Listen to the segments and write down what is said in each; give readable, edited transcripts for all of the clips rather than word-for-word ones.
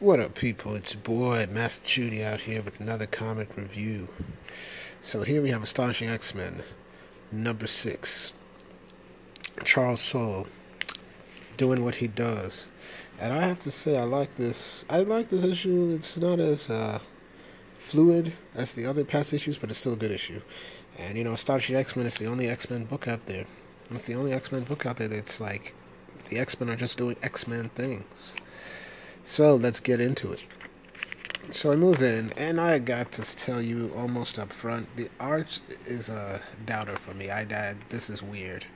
What up, people? It's your boy Master Judy out here with another comic review. So here we have Astonishing X-Men number 6. Charles Soule doing what he does, and I have to say I like this. I like this issue. It's not as fluid as the other past issues, but it's still a good issue. And Astonishing X-Men is the only X-Men book out there. It's the only X-Men book out there that's like the X-Men are just doing X-Men things. So let's get into it. So I move in, and I got to tell you almost up front, the art is a doubter for me. This is weird.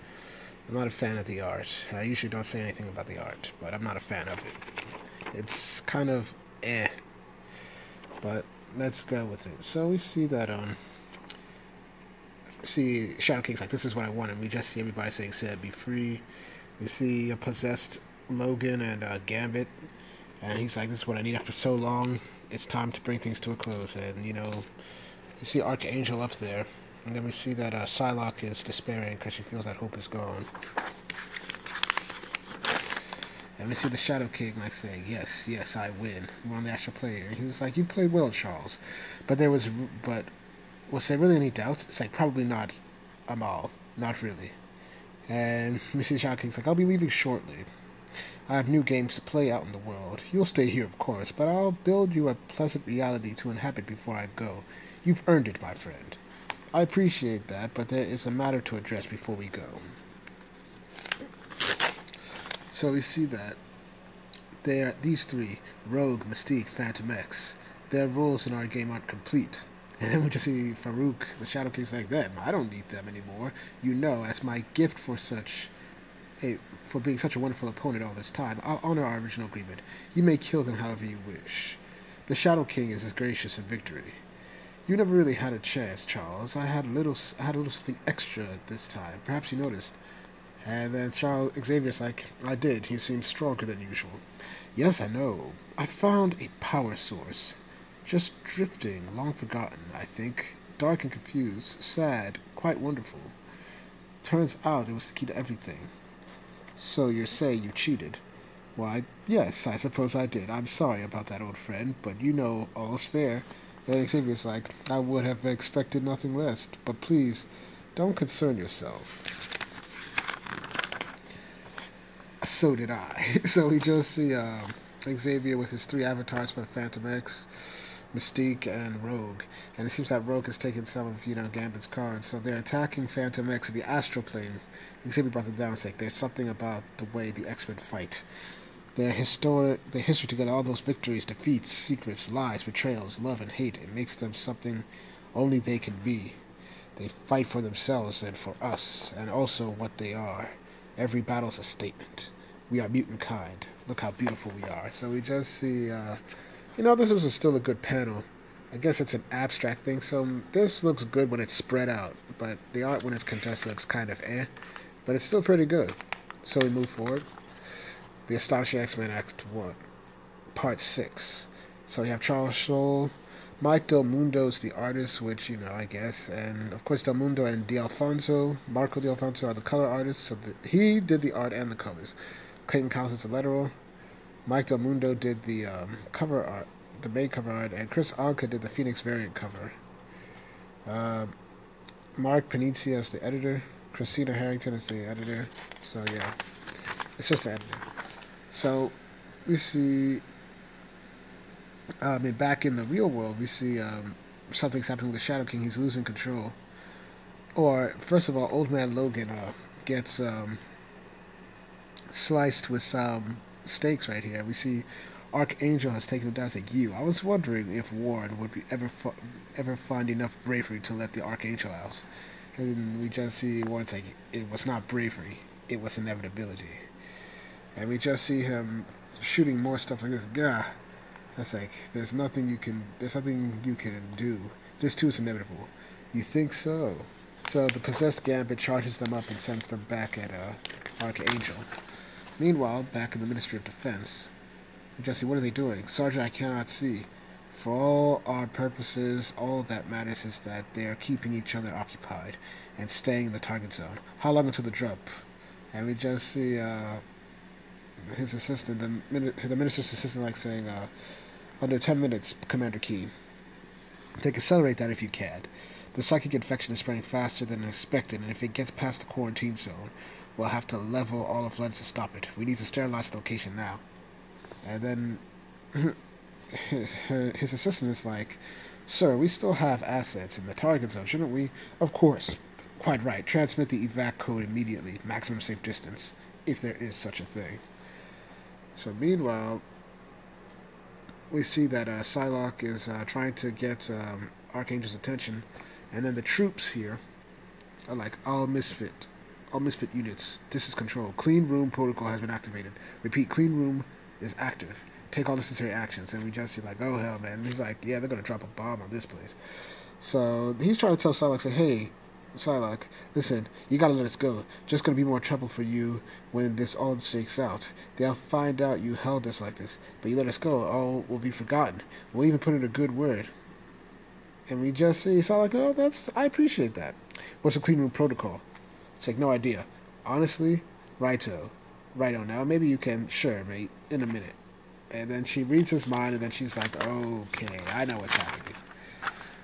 I'm not a fan of the art. I usually don't say anything about the art, but I'm not a fan of it. It's kind of but let's go with it. So we see that see Shadow King's like, this is what I want, and we just see everybody saying, "Said be free." We see a possessed Logan and Gambit, and he's like, this is what I need after so long. It's time to bring things to a close. And you see Archangel up there, and then we see that Psylocke is despairing because she feels that hope is gone. And we see the Shadow King like saying, yes, yes, I win. We're on the astral plane. And he was like, you played well, Charles. But was there really any doubts? It's like, probably not, Amal. Not really. And we see the Shadow King's like, I'll be leaving shortly. I have new games to play out in the world. You'll stay here, of course, but I'll build you a pleasant reality to inhabit before I go. You've earned it, my friend. I appreciate that, but there is a matter to address before we go. So we see that these three, Rogue, Mystique, Phantom X, their roles in our game aren't complete. And then we just see Farouk, the Shadow King's like, them, I don't need them anymore. As my gift for for being such a wonderful opponent all this time, I'll honor our original agreement. You may kill them however you wish. The Shadow King is as gracious in victory. You never really had a chance, Charles. I had a little something extra this time. Perhaps you noticed. And then Xavier's like, I did. He seems stronger than usual. Yes, I know. I found a power source. Just drifting, long forgotten, I think. Dark and confused, sad, quite wonderful. Turns out it was the key to everything. So you're saying you cheated? Why, yes, I suppose I did. I'm sorry about that, old friend, but all's fair. And Xavier's like, I would have expected nothing less, but please, don't concern yourself. So did I. So we just see Xavier with his 3 avatars for Phantom X, Mystique, and Rogue. And it seems that Rogue has taken some of, Gambit's cards. So they're attacking Phantom X in the astral plane. Xavier brought them down. It's like, there's something about the way the X-Men fight. Their history together, all those victories, defeats, secrets, lies, betrayals, love, and hate. It makes them something only they can be. They fight for themselves and for us, and also what they are. Every battle's a statement. We are mutant kind. Look how beautiful we are. So we just see, this was still a good panel. I guess it's an abstract thing, so this looks good when it's spread out, but the art when it's condensed looks kind of but it's still pretty good. So we move forward. The Astonishing X-Men Act 1, Part 6. So we have Charles Soule, Mike Del Mundo's the artist, which, I guess, and of course Del Mundo and Marco D'Alfonso are the color artists, so he did the art and the colors. Clayton Cowles the letterer. Mike Del Mundo did the cover art, the main cover art, and Chris Anka did the Phoenix variant cover. Mark Panizzi is the editor. Christina Harrington is the editor. So yeah, it's just the editor. So we see, back in the real world, we see something's happening with the Shadow King. He's losing control. Or first of all, Old Man Logan gets sliced with some stakes right here. We see Archangel has taken him down. It's like, I was wondering if Warren would ever find enough bravery to let the Archangel out. And we just see Warren's like, it was not bravery, it was inevitability. And we just see him shooting more stuff like this. Gah. That's like, there's nothing you can do. This too is inevitable. You think so? So the possessed Gambit charges them up and sends them back at Archangel. Meanwhile, back in the Ministry of Defense, we just see, what are they doing? Sergeant, I cannot see. For all our purposes, all that matters is that they are keeping each other occupied and staying in the target zone. How long until the drop? And we just see his assistant, the minister's assistant, like saying, under 10 minutes, Commander Keen. Take accelerate that if you can. The psychic infection is spreading faster than expected, and if it gets past the quarantine zone, we'll have to level all of London to stop it. We need to sterilize the location now. And then his assistant is like, Sir, we still have assets in the target zone, shouldn't we? Of course. Quite right. Transmit the evac code immediately. Maximum safe distance, if there is such a thing. So meanwhile, we see that Psylocke is trying to get Archangel's attention, and then the troops here are like, all misfit units. This is control. Clean room protocol has been activated. Repeat, clean room is active. Take all necessary actions. And we just see like, oh hell, man. And he's like, yeah, they're gonna drop a bomb on this place. So he's trying to tell Psylocke, say, hey, Psylocke, listen, you gotta let us go. Just gonna be more trouble for you when this all shakes out. They'll find out you held us like this, but you let us go, all will be forgotten. We'll even put in a good word. And we just see Psylocke, oh, I appreciate that. What's the clean room protocol? It's like, no idea. Honestly, righto. Righto now. Maybe you can, sure, mate, in a minute. And then she reads his mind, and then she's like, okay, I know what's happening.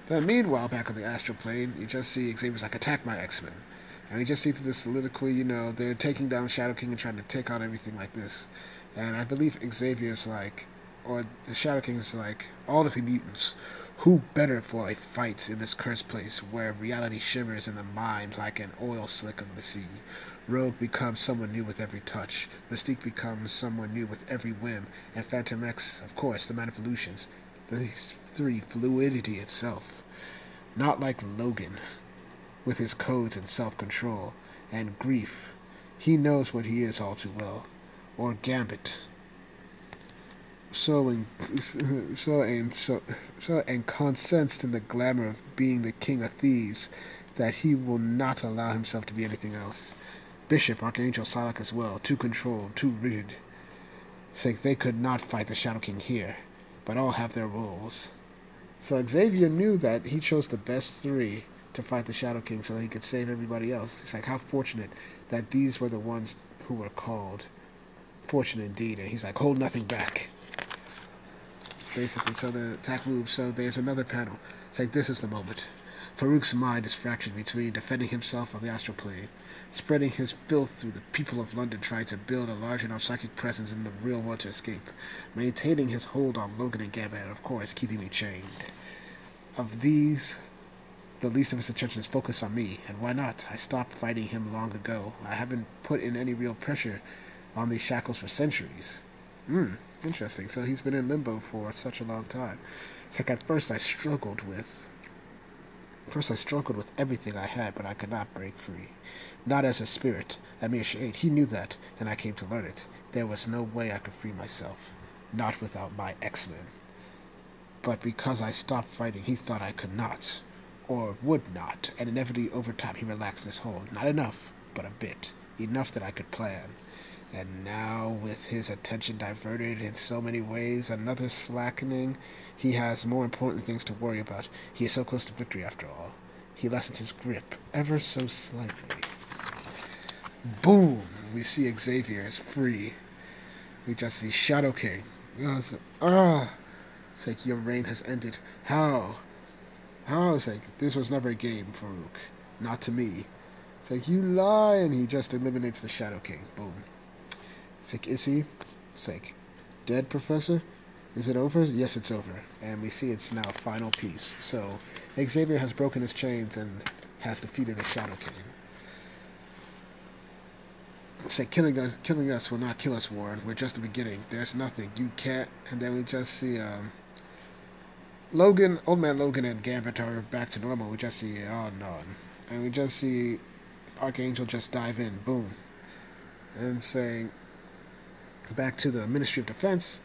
Then meanwhile, back on the astral plane, you just see Xavier's like, attack my X-Men. And we just see through this soliloquy, they're taking down Shadow King and trying to take out everything like this. And I believe Xavier's like, or the Shadow King is like, all of the mutants, who better for a fight in this cursed place where reality shimmers in the mind like an oil slick of the sea? Rogue becomes someone new with every touch. Mystique becomes someone new with every whim. And Phantom X, of course, the man of illusions. These three, fluidity itself. Not like Logan, with his codes and self-control, and grief. He knows what he is all too well. Or Gambit. So incensed in the glamour of being the king of thieves that he will not allow himself to be anything else. Bishop, Archangel, Psylocke as well, too controlled, too rigid. Say they could not fight the Shadow King here, but all have their roles. So Xavier knew that he chose the best three to fight the Shadow King so that he could save everybody else. It's like, how fortunate that these were the ones who were called. Fortunate indeed. And he's like, hold nothing back. Basically, so the attack moves, so there's another panel. It's like, this is the moment. Farouk's mind is fractured between defending himself on the astral plane, spreading his filth through the people of London, trying to build a large enough psychic presence in the real world to escape, maintaining his hold on Logan and Gambit, and of course, keeping me chained. Of these, the least of his attention is focused on me, and why not? I stopped fighting him long ago. I haven't put in any real pressure on these shackles for centuries. Interesting. So he's been in limbo for such a long time. It's like at first I struggled with everything I had, but I could not break free. Not as a spirit, a mere shade. He knew that, and I came to learn it. There was no way I could free myself. Not without my X-Men. But because I stopped fighting, he thought I could not. Or would not, and inevitably over time he relaxed his hold. Not enough, but a bit. Enough that I could plan. And now, with his attention diverted in so many ways, another slackening, he has more important things to worry about. He is so close to victory, after all. He lessens his grip, ever so slightly. Boom! We see Xavier is free. We just see Shadow King. It's like, your reign has ended. How? It's like, this was never a game, Farouk. Not to me. It's like, you lie, and he just eliminates the Shadow King. Boom. It's like, is he? It's like, dead, Professor? Is it over? Yes, it's over. And we see it's now a final piece. So, Xavier has broken his chains and has defeated the Shadow King. It's like, killing us will not kill us, Warren. We're just the beginning. There's nothing. You can't. And then we just see, Logan, Old Man Logan and Gambit are back to normal. We just see, oh no. And we just see Archangel just dive in. Boom. And saying, back to the Ministry of Defense,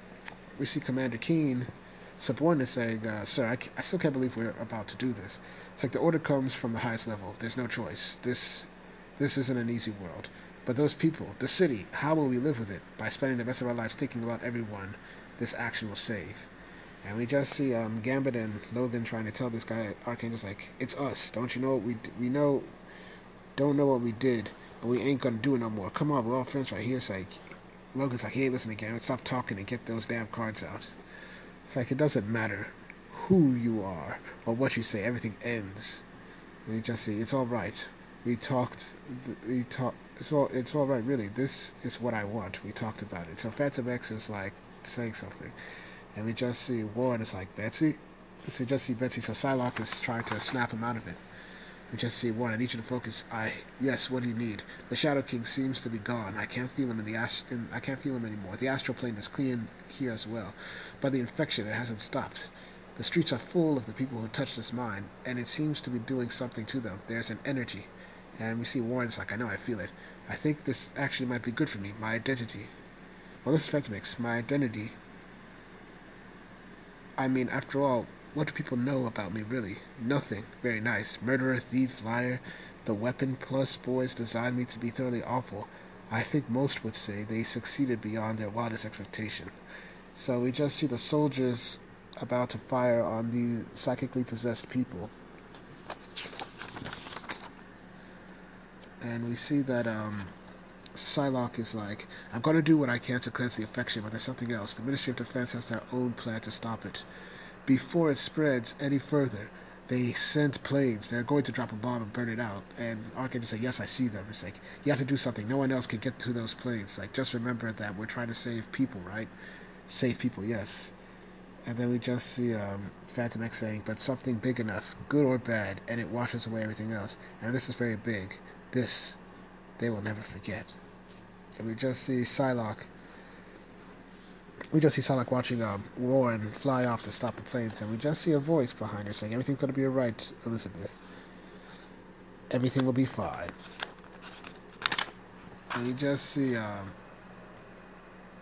we see Commander Keen, subordinate, saying, sir, I still can't believe we're about to do this. It's like the order comes from the highest level. There's no choice. This isn't an easy world. But those people, the city, how will we live with it? By spending the rest of our lives thinking about everyone this action will save. And we just see Gambit and Logan trying to tell this guy, Archangel's like, it's us. Don't you know what we know? Don't know what we did, but we ain't gonna do it no more. Come on, we're all friends right here. It's like, Logan's like, he ain't listening again. Stop talking and get those damn cards out. It's like, it doesn't matter who you are or what you say. Everything ends. And we just see, it's all right. We talked. It's all right, really. This is what I want. We talked about it. So Phantom X is like saying something, and we just see Warren is like, Betsy. So we just see Betsy. So Psylocke is trying to snap him out of it. We just see Warren. I need you to focus. Yes. What do you need? The Shadow King seems to be gone. I can't feel him I can't feel him anymore. The astral plane is clean here as well, but the infection, it hasn't stopped. The streets are full of the people who touched this mine, and it seems to be doing something to them. There's an energy. And we see Warren's like, I know, I feel it. I think this actually might be good for me. My identity. Well, this is Phantom X. My identity. I mean, after all, what do people know about me, really? Nothing. Very nice. Murderer, thief, liar. The weapon plus boys designed me to be thoroughly awful. I think most would say they succeeded beyond their wildest expectation. So we just see the soldiers about to fire on the psychically possessed people. And we see that Psylocke is like, I'm going to do what I can to cleanse the infection, but there's something else. The Ministry of Defense has their own plan to stop it. Before it spreads any further, they sent planes. They're going to drop a bomb and burn it out. And Archangel's like, yes, I see them. It's like, you have to do something. No one else can get to those planes. Like, just remember that we're trying to save people, right? Save people, yes. And then we just see Phantom X saying, but something big enough, good or bad, and it washes away everything else. And this is very big. This, they will never forget. And we just see Psylocke. We just see Psylocke watching Warren fly off to stop the planes, and we just see a voice behind her saying, everything's going to be alright, Elizabeth. Everything will be fine. And we just see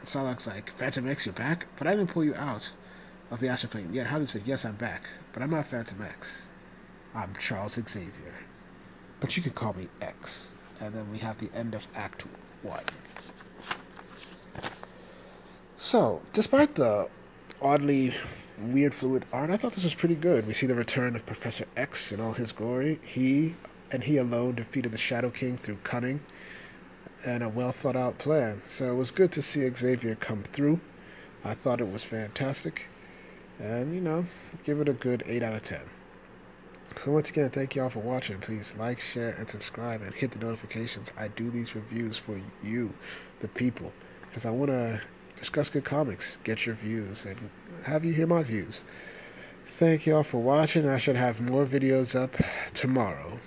Psylocke's like, Phantom X, you're back? But I didn't pull you out of the astral plane yet. How do you say, yes, I'm back, but I'm not Phantom X. I'm Charles Xavier. But you can call me X. And then we have the end of Act 1. So, despite the oddly weird fluid art, I thought this was pretty good. We see the return of Professor X in all his glory. He alone defeated the Shadow King through cunning and a well-thought-out plan. So it was good to see Xavier come through. I thought it was fantastic. And, give it a good 8 out of 10. So once again, thank you all for watching. Please like, share, and subscribe, and hit the notifications. I do these reviews for you, the people, because I want to discuss good comics, get your views, and have you hear my views. Thank you all for watching. I should have more videos up tomorrow.